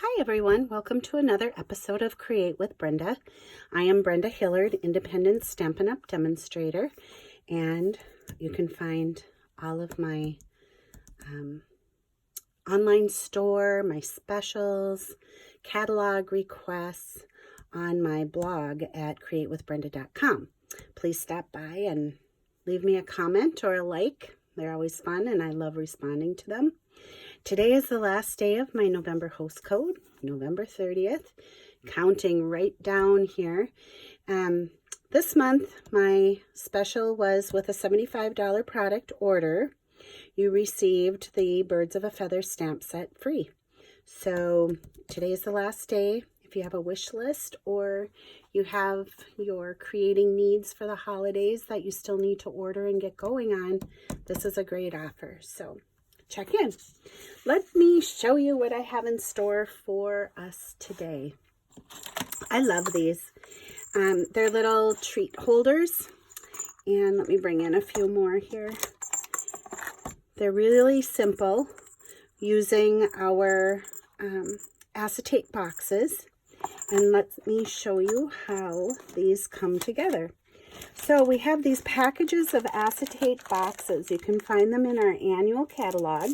Hi everyone, welcome to another episode of Create with Brenda. I am Brenda Hillard, independent Stampin' Up! Demonstrator, and you can find all of my online store, my specials, catalog requests on my blog at createwithbrenda.com. Please stop by and leave me a comment or a like. They're always fun and I love responding to them. Today is the last day of my November host code, November 30th, counting right down here. This month, my special was with a $75 product order. You received the Birds of a Feather stamp set free. So today is the last day. If you have a wish list or you have your creating needs for the holidays that you still need to order and get going on, this is a great offer. So check in. Let me show you what I have in store for us today. I love these. They're little treat holders. And let me bring in a few more here. They're really simple using our acetate boxes. And let me show you how these come together. So we have these packages of acetate boxes. You can find them in our annual catalog,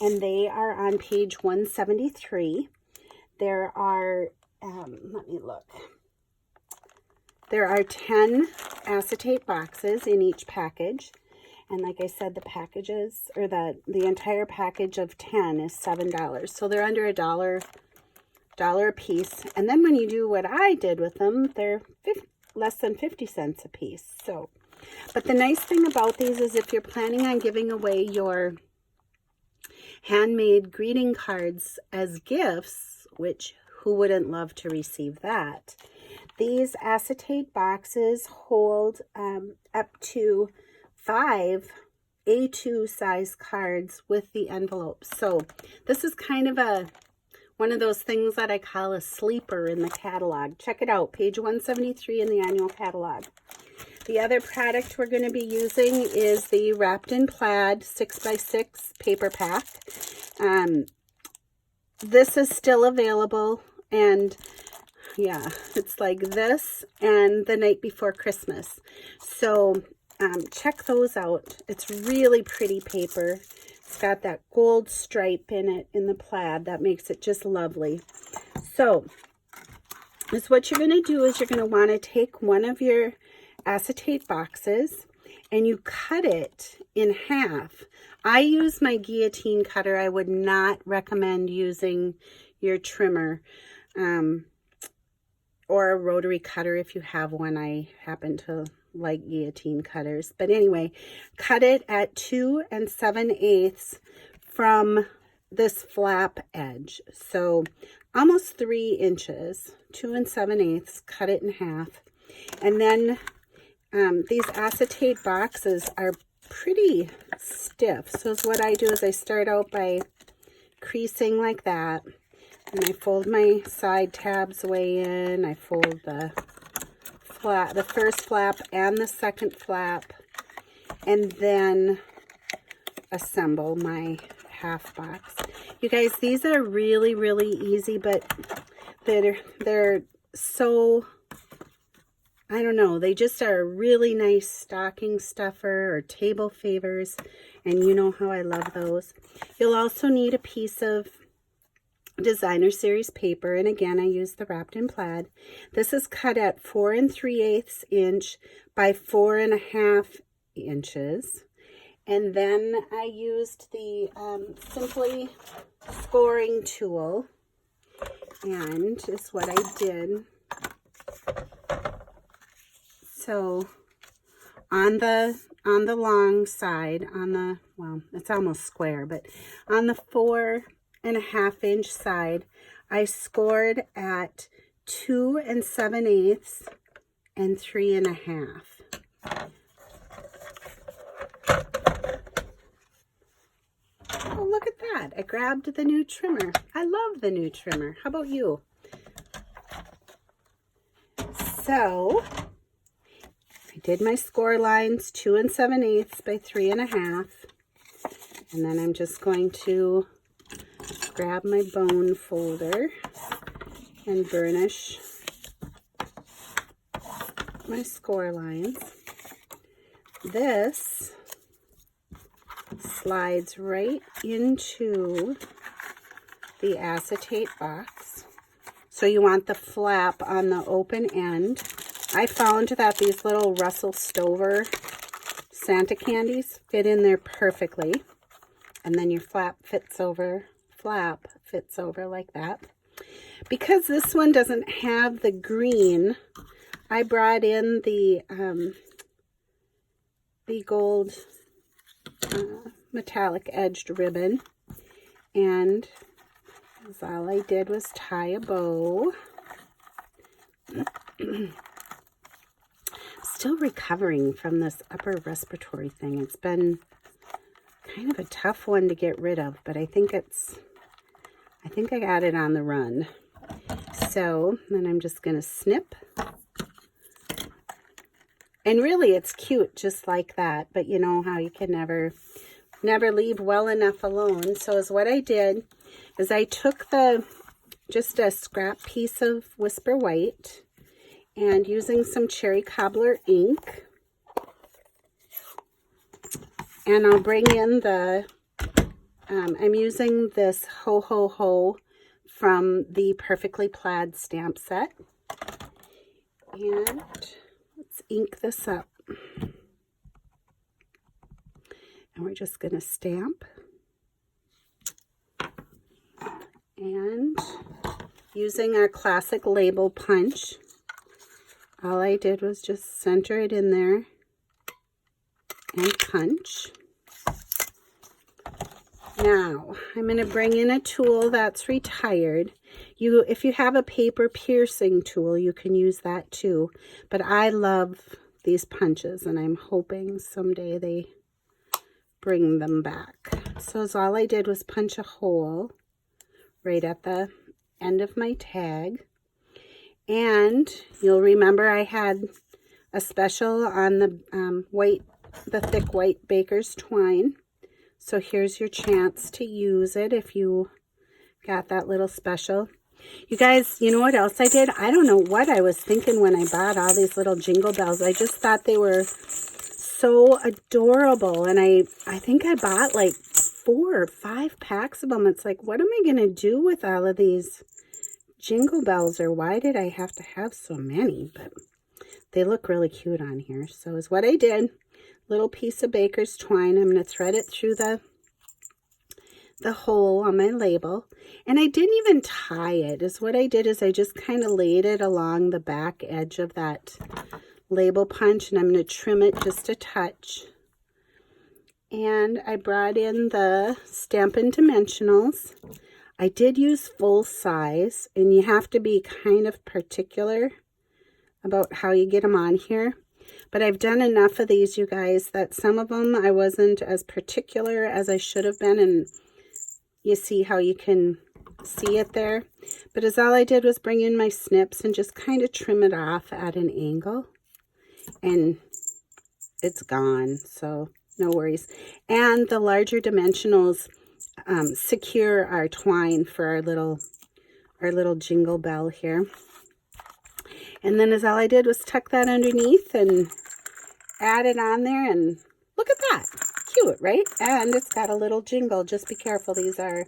and they are on page 173. There are, let me look. There are 10 acetate boxes in each package. And like I said, the packages, or the entire package of 10 is $7. So they're under $1 a piece. And then when you do what I did with them, they're less than 50 cents a piece. So, but the nice thing about these is if you're planning on giving away your handmade greeting cards as gifts, which who wouldn't love to receive that? These acetate boxes hold up to 5 A2 size cards with the envelopes. So this is kind of one of those things that I call a sleeper in the catalog. Check it out, page 173 in the annual catalog. The other product we're going to be using is the Wrapped in Plaid 6x6 paper pack. This is still available, and yeah, it's like this and The Night Before Christmas. So check those out. It's really pretty paper. It's got that gold stripe in it in the plaid that makes it just lovely. So what you're going to do is you're going to want to take one of your acetate boxes and you cut it in half. I use my guillotine cutter. I would not recommend using your trimmer or a rotary cutter if you have one. I happen to like guillotine cutters. But anyway, cut it at 2 7/8 from this flap edge. So almost 3 inches, 2 7/8, cut it in half. And then these acetate boxes are pretty stiff. So what I do is I start out by creasing like that. And I fold my side tabs way in. I fold the first flap and the second flap, and then assemble my half box. You guys, these are really, really easy, but they're so, I don't know, they just are a really nice stocking stuffer or table favors, and you know how I love those. You'll also need a piece of designer series paper, and again I use the Wrapped in Plaid. This is cut at 4 3/8 inch by 4 1/2 inches, and then I used the Simply scoring tool, and is what I did. So on the long side, well, it's almost square, but on the 4 1/2 inch side, I scored at 2 7/8 and 3 1/2. Oh, look at that. I grabbed the new trimmer. I love the new trimmer. How about you? So I did my score lines, 2 7/8 by 3 1/2. And then I'm just going to grab my bone folder and burnish my score lines. This slides right into the acetate box. So you want the flap on the open end. I found that these little Russell Stover Santa candies fit in there perfectly. And then your flap fits over like that. Because this one doesn't have the green, I brought in the gold metallic edged ribbon, and all I did was tie a bow. Still recovering from this upper respiratory thing. It's been kind of a tough one to get rid of, but I think I got it on the run. So then I'm just going to snip. And really it's cute just like that, but you know how you can never leave well enough alone. So is what I did is I took just a scrap piece of Whisper White, and using some cherry cobbler ink, and I'll bring in I'm using this Ho Ho Ho from the Perfectly Plaid stamp set. And let's ink this up. And we're just going to stamp. And using our classic label punch, all I did was just center it in there and punch. Now, I'm going to bring in a tool that's retired. If you have a paper piercing tool, you can use that too. But I love these punches, and I'm hoping someday they bring them back. So all I did was punch a hole right at the end of my tag. And you'll remember I had a special on the thick white baker's twine. So here's your chance to use it if you got that little special. You guys, you know what else I did? I don't know what I was thinking when I bought all these little jingle bells. I just thought they were so adorable. And I think I bought like 4 or 5 packs of them. It's like, what am I going to do with all of these jingle bells? Or why did I have to have so many? But they look really cute on here. So is what I did. Little piece of baker's twine. I'm going to thread it through the hole on my label. And I didn't even tie it. Is what I did is I just kind of laid it along the back edge of that label punch, and I'm going to trim it just a touch. And I brought in the Stampin' Dimensionals. I did use full size, and you have to be kind of particular about how you get them on here. But I've done enough of these, you guys, that some of them I wasn't as particular as I should have been. And you see how you can see it there. But as all I did was bring in my snips and just kind of trim it off at an angle. And it's gone, so no worries. And the larger dimensionals secure our twine for our little jingle bell here. And then all I did was tuck that underneath and add it on there, and look at that. Cute, right? And it's got a little jingle. Just be careful. These are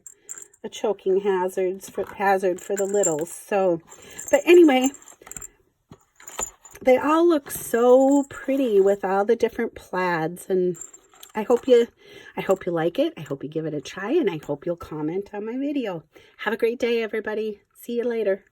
a choking hazard for the littles. So, but anyway, they all look so pretty with all the different plaids, and I hope you like it. I hope you give it a try, and I hope you'll comment on my video. Have a great day, everybody. See you later.